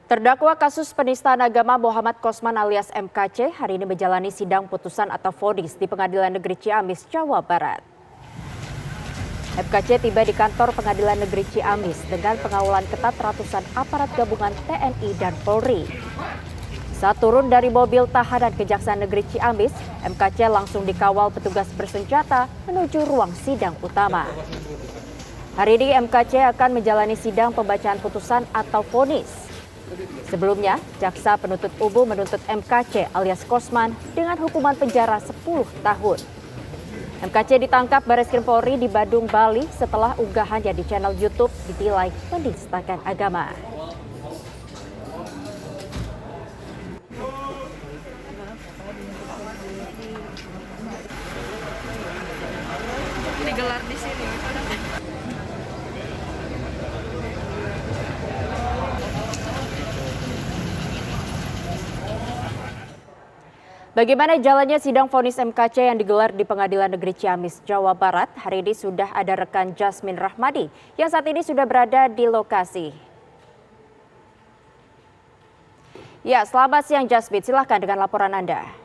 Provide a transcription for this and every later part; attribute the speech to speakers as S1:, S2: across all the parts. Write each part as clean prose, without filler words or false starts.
S1: Terdakwa kasus penistaan agama Muhammad Kosman alias MKC hari ini menjalani sidang putusan atau vonis di Pengadilan Negeri Ciamis, Jawa Barat. MKC tiba di kantor Pengadilan Negeri Ciamis dengan pengawalan ketat ratusan aparat gabungan TNI dan Polri. Saat turun dari mobil tahanan Kejaksaan Negeri Ciamis, MKC langsung dikawal petugas bersenjata menuju ruang sidang utama. Hari ini MKC akan menjalani sidang pembacaan putusan atau vonis. Sebelumnya, Jaksa Penuntut Umum menuntut MKC alias Kosman dengan hukuman penjara 10 tahun. MKC ditangkap Barreskrim Polri di Badung, Bali setelah unggahannya di channel YouTube dinilai menistakan agama.
S2: Digelar di sini.
S1: Bagaimana jalannya sidang vonis MKC yang digelar di Pengadilan Negeri Ciamis, Jawa Barat? Hari ini sudah ada rekan Jasmine Rahmadi yang saat ini sudah berada di lokasi. Ya, selamat siang Jasmine, silahkan dengan laporan Anda.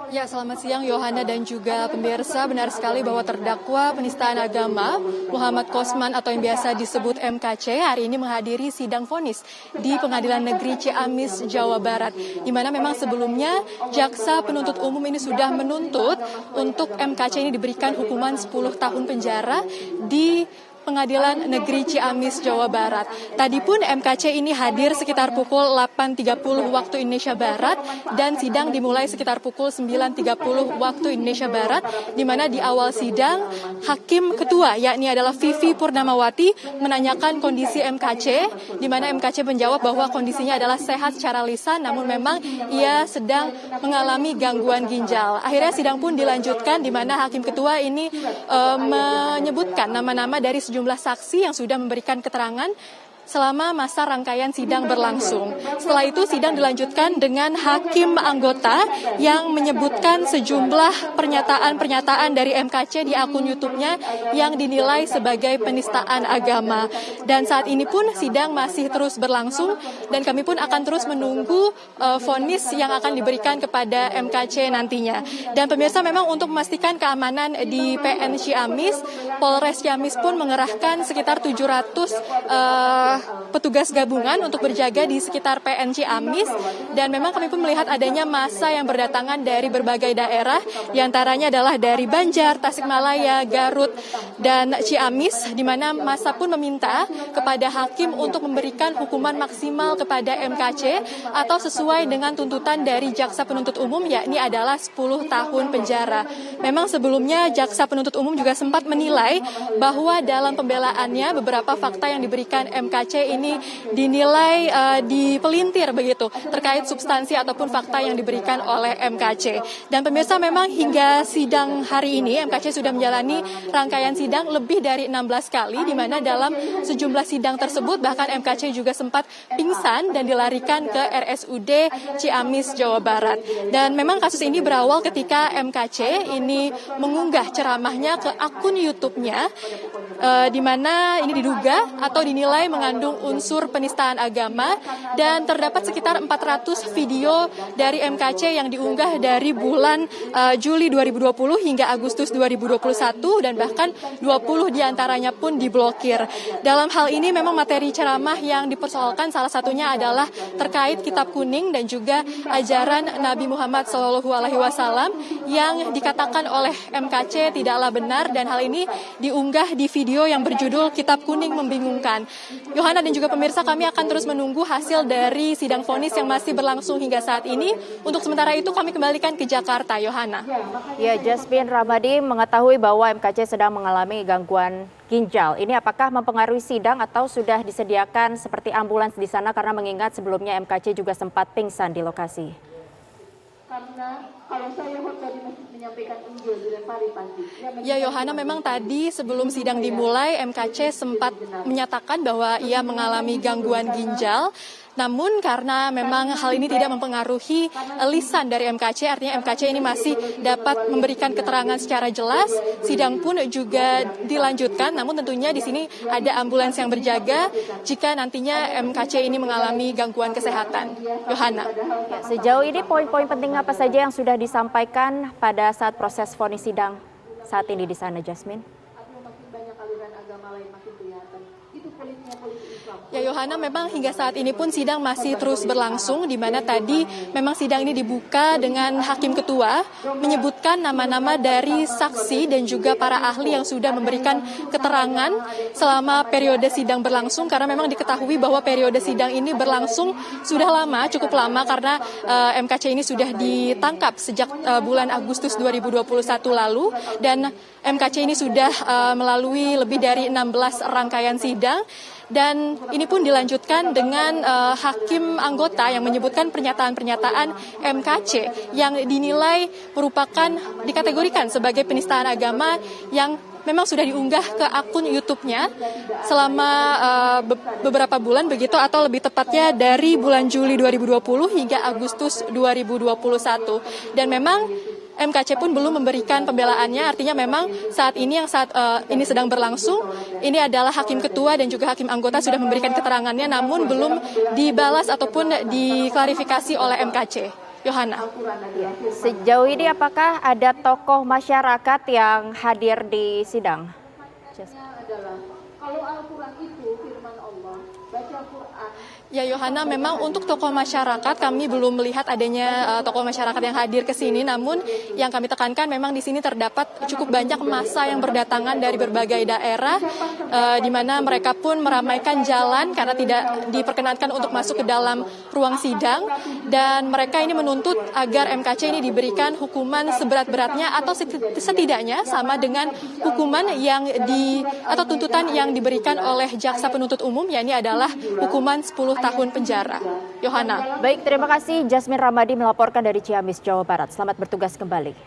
S2: Ya, selamat siang Yohana dan juga pemirsa. Benar sekali bahwa terdakwa penistaan agama Muhammad Kosman atau yang biasa disebut MKC hari ini menghadiri sidang vonis di Pengadilan Negeri Ciamis, Jawa Barat. Di mana memang sebelumnya Jaksa Penuntut Umum ini sudah menuntut untuk MKC ini diberikan hukuman 10 tahun penjara di Pengadilan Negeri Ciamis, Jawa Barat. Tadi pun MKC ini hadir sekitar pukul 8.30 waktu Indonesia Barat dan sidang dimulai sekitar pukul 9.30 waktu Indonesia Barat, di mana di awal sidang Hakim Ketua yakni adalah Vivi Purnamawati menanyakan kondisi MKC, di mana MKC menjawab bahwa kondisinya adalah sehat secara lisan, namun memang ia sedang mengalami gangguan ginjal. Akhirnya sidang pun dilanjutkan, di mana Hakim Ketua ini menyebutkan nama-nama dari sejumlah saksi yang sudah memberikan keterangan selama masa rangkaian sidang berlangsung. Setelah itu sidang dilanjutkan dengan hakim anggota yang menyebutkan sejumlah pernyataan-pernyataan dari MKC di akun YouTube-nya yang dinilai sebagai penistaan agama. Dan saat ini pun sidang masih terus berlangsung dan kami pun akan terus menunggu vonis yang akan diberikan kepada MKC nantinya. Dan pemirsa, memang untuk memastikan keamanan di PN Ciamis, Polres Ciamis pun mengerahkan sekitar 700 petugas gabungan untuk berjaga di sekitar PN Ciamis, dan memang kami pun melihat adanya massa yang berdatangan dari berbagai daerah, diantaranya adalah dari Banjar, Tasikmalaya, Garut, dan Ciamis, di mana massa pun meminta kepada hakim untuk memberikan hukuman maksimal kepada MKC atau sesuai dengan tuntutan dari Jaksa Penuntut Umum yakni adalah 10 tahun penjara. Memang sebelumnya Jaksa Penuntut Umum juga sempat menilai bahwa dalam pembelaannya beberapa fakta yang diberikan MKC ini dinilai dipelintir begitu terkait substansi ataupun fakta yang diberikan oleh MKC. Dan pemirsa, memang hingga sidang hari ini MKC sudah menjalani rangkaian sidang lebih dari 16 kali, di mana dalam sejumlah sidang tersebut bahkan MKC juga sempat pingsan dan dilarikan ke RSUD Ciamis, Jawa Barat. Dan memang kasus ini berawal ketika MKC ini mengunggah ceramahnya ke akun YouTube-nya, di mana ini diduga atau dinilai mengandung unsur penistaan agama, dan terdapat sekitar 400 video dari MKC yang diunggah dari bulan Juli 2020 hingga Agustus 2021, dan bahkan 20 diantaranya pun diblokir. Dalam hal ini memang materi ceramah yang dipersoalkan salah satunya adalah terkait Kitab Kuning dan juga ajaran Nabi Muhammad SAW yang dikatakan oleh MKC tidaklah benar, dan hal ini diunggah di video yang berjudul Kitab Kuning Membingungkan. Yohana dan juga pemirsa, kami akan terus menunggu hasil dari sidang vonis yang masih berlangsung hingga saat ini. Untuk sementara itu kami kembalikan ke Jakarta, Yohana.
S1: Ya, Jasmine Rahmadi, mengetahui bahwa MKC sedang mengalami gangguan ginjal. Ini apakah mempengaruhi sidang atau sudah disediakan seperti ambulans di sana, karena mengingat sebelumnya MKC juga sempat pingsan di lokasi?
S3: Karena kalau saya tadi menyampaikan Injil dilempari pasti.
S2: Ya Yohana, memang tadi sebelum sidang dimulai MKC sempat menyatakan bahwa ia mengalami gangguan ginjal. Namun karena memang hal ini tidak mempengaruhi lisan dari MKC, artinya MKC ini masih dapat memberikan keterangan secara jelas, sidang pun juga dilanjutkan. Namun tentunya di sini ada ambulans yang berjaga jika nantinya MKC ini mengalami gangguan kesehatan. Yohana.
S1: Sejauh ini poin-poin penting apa saja yang sudah disampaikan pada saat proses vonis sidang saat ini di sana, Jasmine?
S2: Ya Yohana, memang hingga saat ini pun sidang masih terus berlangsung, di mana tadi memang sidang ini dibuka dengan Hakim Ketua menyebutkan nama-nama dari saksi dan juga para ahli yang sudah memberikan keterangan selama periode sidang berlangsung, karena memang diketahui bahwa periode sidang ini berlangsung sudah lama, cukup lama, karena MKC ini sudah ditangkap sejak bulan Agustus 2021 lalu, dan MKC ini sudah melalui lebih dari 16 rangkaian sidang. Dan ini pun dilanjutkan dengan hakim anggota yang menyebutkan pernyataan-pernyataan MKC yang dinilai merupakan dikategorikan sebagai penistaan agama yang memang sudah diunggah ke akun YouTube-nya selama beberapa bulan begitu, atau lebih tepatnya dari bulan Juli 2020 hingga Agustus 2021. Dan memang MKC pun belum memberikan pembelaannya, artinya memang saat ini ini sedang berlangsung, ini adalah Hakim Ketua dan juga Hakim Anggota sudah memberikan keterangannya, namun belum dibalas ataupun diklarifikasi oleh MKC. Yohana.
S1: Sejauh ini apakah ada tokoh masyarakat yang hadir di sidang?
S3: Kalau Al-Quran itu firman Allah, baca Quran.
S2: Ya Yohana, memang untuk tokoh masyarakat kami belum melihat adanya tokoh masyarakat yang hadir ke sini, namun yang kami tekankan memang di sini terdapat cukup banyak massa yang berdatangan dari berbagai daerah, di mana mereka pun meramaikan jalan karena tidak diperkenankan untuk masuk ke dalam ruang sidang, dan mereka ini menuntut agar MKC ini diberikan hukuman seberat-beratnya atau setidaknya sama dengan hukuman atau tuntutan yang diberikan oleh jaksa penuntut umum, yakni adalah hukuman 10 tahun penjara. Yohana.
S1: Baik, terima kasih Jasmine Ramadi melaporkan dari Ciamis, Jawa Barat. Selamat bertugas kembali.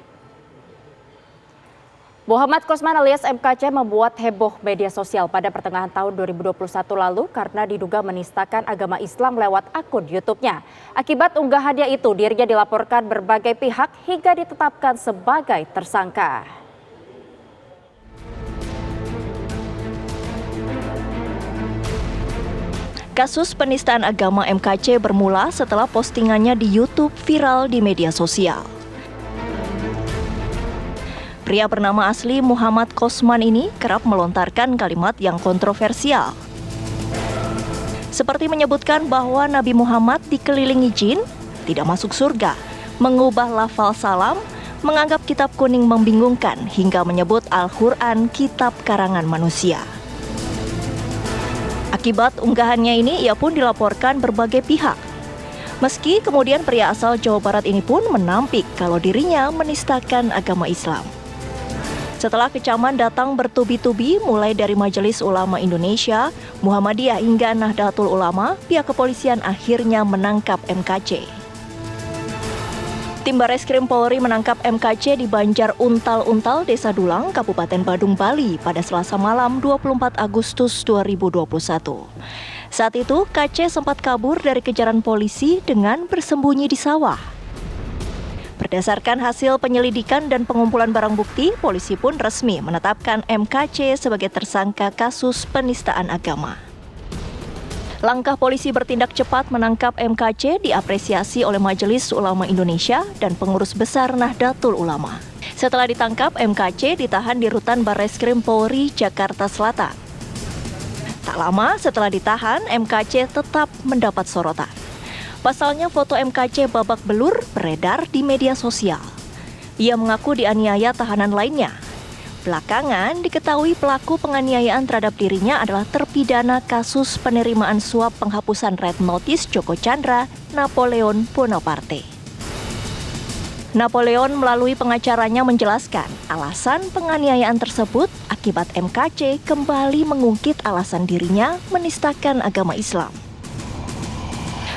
S1: Muhammad Kosman alias MKC membuat heboh media sosial pada pertengahan tahun 2021 lalu karena diduga menistakan agama Islam lewat akun YouTube-nya. Akibat unggahannya itu, dirinya dilaporkan berbagai pihak hingga ditetapkan sebagai tersangka.
S4: Kasus penistaan agama MKC bermula setelah postingannya di YouTube viral di media sosial. Pria bernama asli Muhammad Kosman ini kerap melontarkan kalimat yang kontroversial. Seperti menyebutkan bahwa Nabi Muhammad dikelilingi jin, tidak masuk surga, mengubah lafal salam, menganggap kitab kuning membingungkan, hingga menyebut Al-Quran kitab karangan manusia. Akibat unggahannya ini, ia pun dilaporkan berbagai pihak. Meski kemudian pria asal Jawa Barat ini pun menampik kalau dirinya menistakan agama Islam. Setelah kecaman datang bertubi-tubi mulai dari Majelis Ulama Indonesia, Muhammadiyah hingga Nahdlatul Ulama, pihak kepolisian akhirnya menangkap MKC. Tim Barreskrim Polri menangkap MKC di Banjar Untal-Untal, Desa Dulang, Kabupaten Badung, Bali pada Selasa malam 24 Agustus 2021. Saat itu, KC sempat kabur dari kejaran polisi dengan bersembunyi di sawah. Berdasarkan hasil penyelidikan dan pengumpulan barang bukti, polisi pun resmi menetapkan MKC sebagai tersangka kasus penistaan agama. Langkah polisi bertindak cepat menangkap MKC diapresiasi oleh Majelis Ulama Indonesia dan pengurus besar Nahdlatul Ulama. Setelah ditangkap, MKC ditahan di Rutan Barreskrim Polri, Jakarta Selatan. Tak lama setelah ditahan, MKC tetap mendapat sorotan. Pasalnya foto MKC babak belur beredar di media sosial. Ia mengaku dianiaya tahanan lainnya. Belakangan diketahui pelaku penganiayaan terhadap dirinya adalah terpidana kasus penerimaan suap penghapusan Red Notice Joko Chandra, Napoleon Bonaparte. Napoleon melalui pengacaranya menjelaskan alasan penganiayaan tersebut akibat MKC kembali mengungkit alasan dirinya menistakan agama Islam.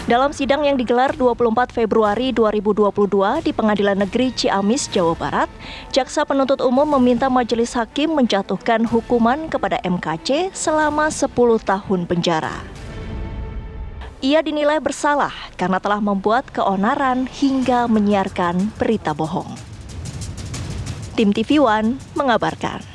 S4: Dalam sidang yang digelar 24 Februari 2022 di Pengadilan Negeri Ciamis, Jawa Barat, Jaksa Penuntut Umum meminta Majelis Hakim menjatuhkan hukuman kepada MKC selama 10 tahun penjara. Ia dinilai bersalah karena telah membuat keonaran hingga menyiarkan berita bohong. Tim TV One mengabarkan.